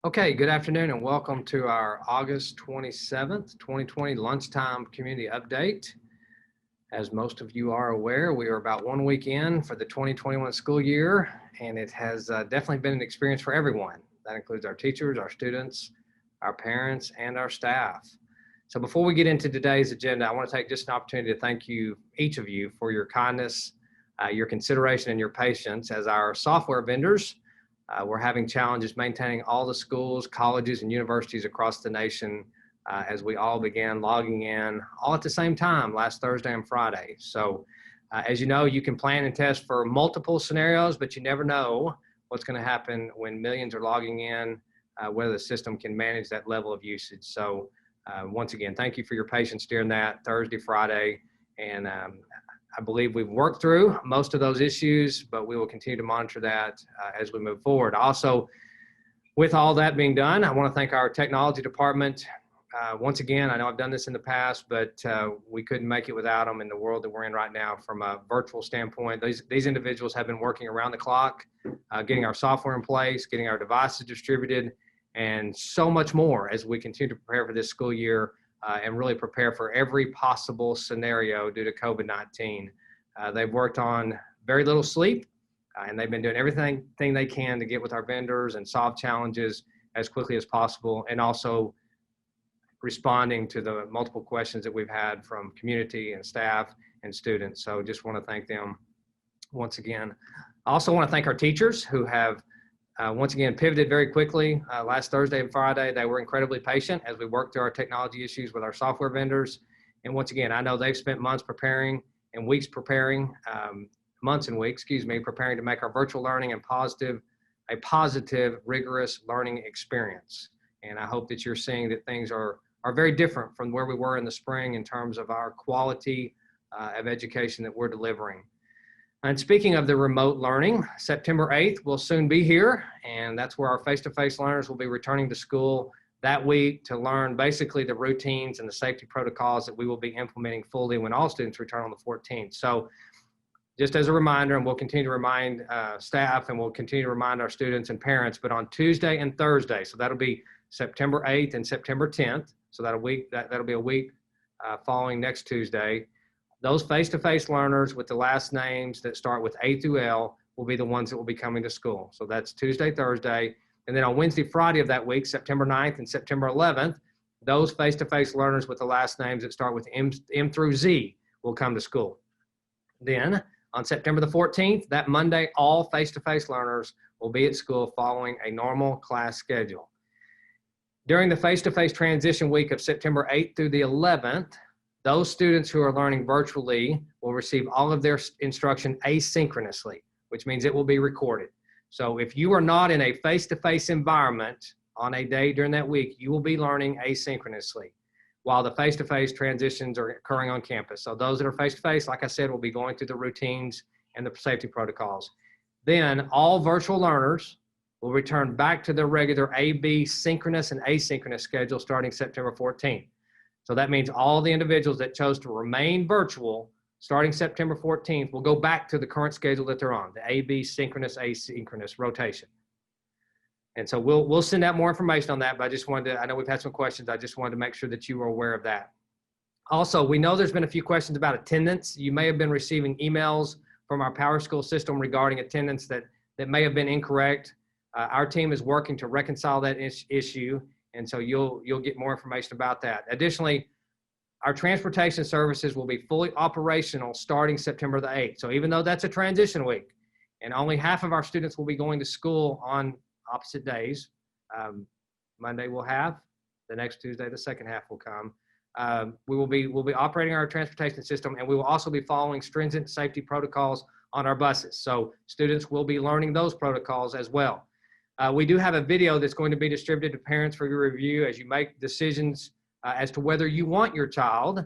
Okay, good afternoon and welcome to our August 27th, 2020 lunchtime community update. As most of you are aware, we are about 1 week in for the 2021 school year, and it has definitely been an experience for everyone. That includes our teachers, our students, our parents, and our staff. So before we get into today's agenda, I want to take just an opportunity to thank you, each of you, for your kindness, your consideration, and your patience as our software vendors. We're having challenges maintaining all the schools, colleges, and universities across the nation as we all began logging in all at the same time last Thursday and Friday. So as you know, you can plan and test for multiple scenarios, but you never know what's going to happen when millions are logging in, whether the system can manage that level of usage. So once again, thank you for your patience during that Thursday, Friday, and I believe we've worked through most of those issues, but we will continue to monitor that as we move forward. Also, with all that being done, I want to thank our technology department. Once again, I know I've done this in the past, but we couldn't make it without them in the world that we're in right now from a virtual standpoint. These individuals have been working around the clock, getting our software in place, getting our devices distributed, and so much more as we continue to prepare for this school year and really prepare for every possible scenario due to COVID-19. They've worked on very little sleep, and they've been doing everything they can to get with our vendors and solve challenges as quickly as possible, and also responding to the multiple questions that we've had from community and staff and students. So just want to thank them once again. I also want to thank our teachers who have once again pivoted very quickly. Last Thursday and Friday, they were incredibly patient as we worked through our technology issues with our software vendors. And once again, I know they've spent months preparing and weeks preparing, months and weeks, preparing to make our virtual learning and a positive, rigorous learning experience. And I hope that you're seeing that things are very different from where we were in the spring in terms of our quality of education that we're delivering. And speaking of the remote learning, September 8th will soon be here, and that's where our face-to-face learners will be returning to school that week to learn basically the routines and the safety protocols that we will be implementing fully when all students return on the 14th. So just as a reminder, and we'll continue to remind staff and we'll continue to remind our students and parents, but on Tuesday and Thursday, so that'll be September 8th and September 10th, so that'll be a week following next Tuesday. Those face-to-face learners with the last names that start with A through L will be the ones that will be coming to school. So that's Tuesday, Thursday. And then on Wednesday, Friday of that week, September 9th and September 11th, those face-to-face learners with the last names that start with M through Z will come to school. Then on September the 14th, that Monday, all face-to-face learners will be at school following a normal class schedule. During the face-to-face transition week of September 8th through the 11th, those students who are learning virtually will receive all of their instruction asynchronously, which means it will be recorded. So if you are not in a face-to-face environment on a day during that week, you will be learning asynchronously while the face-to-face transitions are occurring on campus. So those that are face-to-face, like I said, will be going through the routines and the safety protocols. Then all virtual learners will return back to their regular AB synchronous and asynchronous schedule starting September 14th. So that means all the individuals that chose to remain virtual starting September 14th will go back to the current schedule that they're on, the AB synchronous, asynchronous rotation. And so we'll send out more information on that, but I just wanted to, I know we've had some questions. I just wanted to make sure that you were aware of that. Also, we know there's been a few questions about attendance. You may have been receiving emails from our Power School system regarding attendance that may have been incorrect. Our team is working to reconcile that issue. And so you'll get more information about that. Additionally, our transportation services will be fully operational starting September the 8th. So even though that's a transition week and only half of our students will be going to school on opposite days, Monday we'll have, the next Tuesday, the second half will come. We'll be operating our transportation system, and we will also be following stringent safety protocols on our buses. So students will be learning those protocols as well. We do have a video that's going to be distributed to parents for your review as you make decisions as to whether you want your child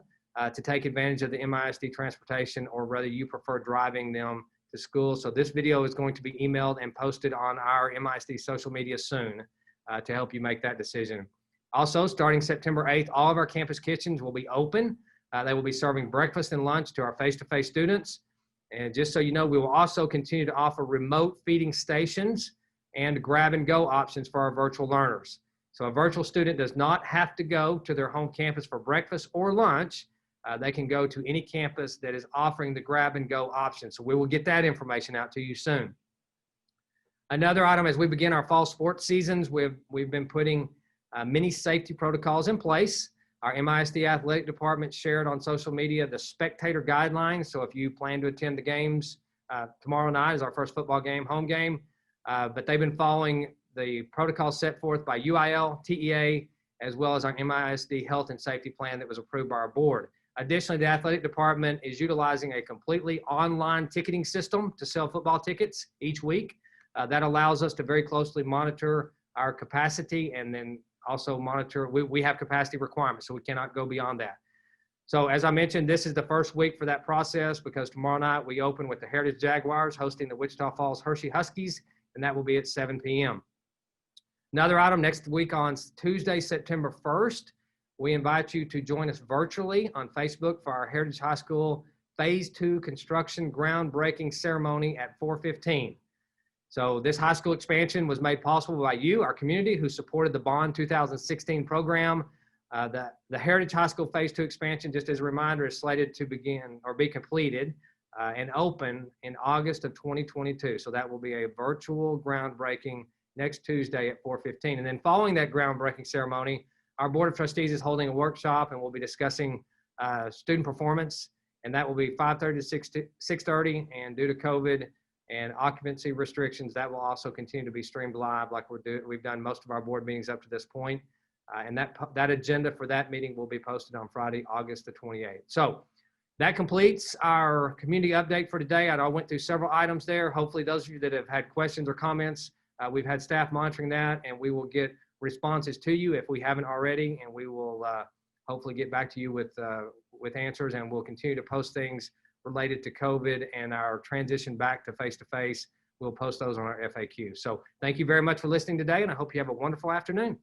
to take advantage of the MISD transportation or whether you prefer driving them to school. So this video is going to be emailed and posted on our MISD social media soon to help you make that decision. Also, starting September 8th, all of our campus kitchens will be open. They will be serving breakfast and lunch to our face-to-face students. And just so you know, we will also continue to offer remote feeding stations and grab and go options for our virtual learners. So a virtual student does not have to go to their home campus for breakfast or lunch. They can go to any campus that is offering the grab and go option. So we will get that information out to you soon. Another item, as we begin our fall sports seasons, we've been putting many safety protocols in place. Our MISD athletic department shared on social media the spectator guidelines. So if you plan to attend the games, tomorrow night is our first football game, home game, but they've been following the protocol set forth by UIL, TEA, as well as our MISD health and safety plan that was approved by our board. Additionally, the athletic department is utilizing a completely online ticketing system to sell football tickets each week. That allows us to very closely monitor our capacity and then also monitor, we have capacity requirements, so we cannot go beyond that. So as I mentioned, this is the first week for that process because tomorrow night we open with the Heritage Jaguars hosting the Wichita Falls Hershey Huskies, and that will be at 7 p.m. Another item, next week on Tuesday, September 1st, we invite you to join us virtually on Facebook for our Heritage High School Phase 2 construction groundbreaking ceremony at 4:15. So this high school expansion was made possible by you, our community, who supported the Bond 2016 program. The Heritage High School Phase 2 expansion, just as a reminder, is slated to begin or be completed and open in August of 2022. So that will be a virtual groundbreaking next Tuesday at 4:15. And then following that groundbreaking ceremony, our Board of Trustees is holding a workshop and we'll be discussing student performance. And that will be 5:30 to 6:30. And due to COVID and occupancy restrictions, that will also continue to be streamed live like we've done most of our board meetings up to this point. And that agenda for that meeting will be posted on Friday, August the 28th. So that completes our community update for today. I went through several items there. Hopefully those of you that have had questions or comments, we've had staff monitoring that, and we will get responses to you if we haven't already, and we will hopefully get back to you with answers, and we'll continue to post things related to COVID and our transition back to face-to-face. We'll post those on our FAQ. So thank you very much for listening today, and I hope you have a wonderful afternoon.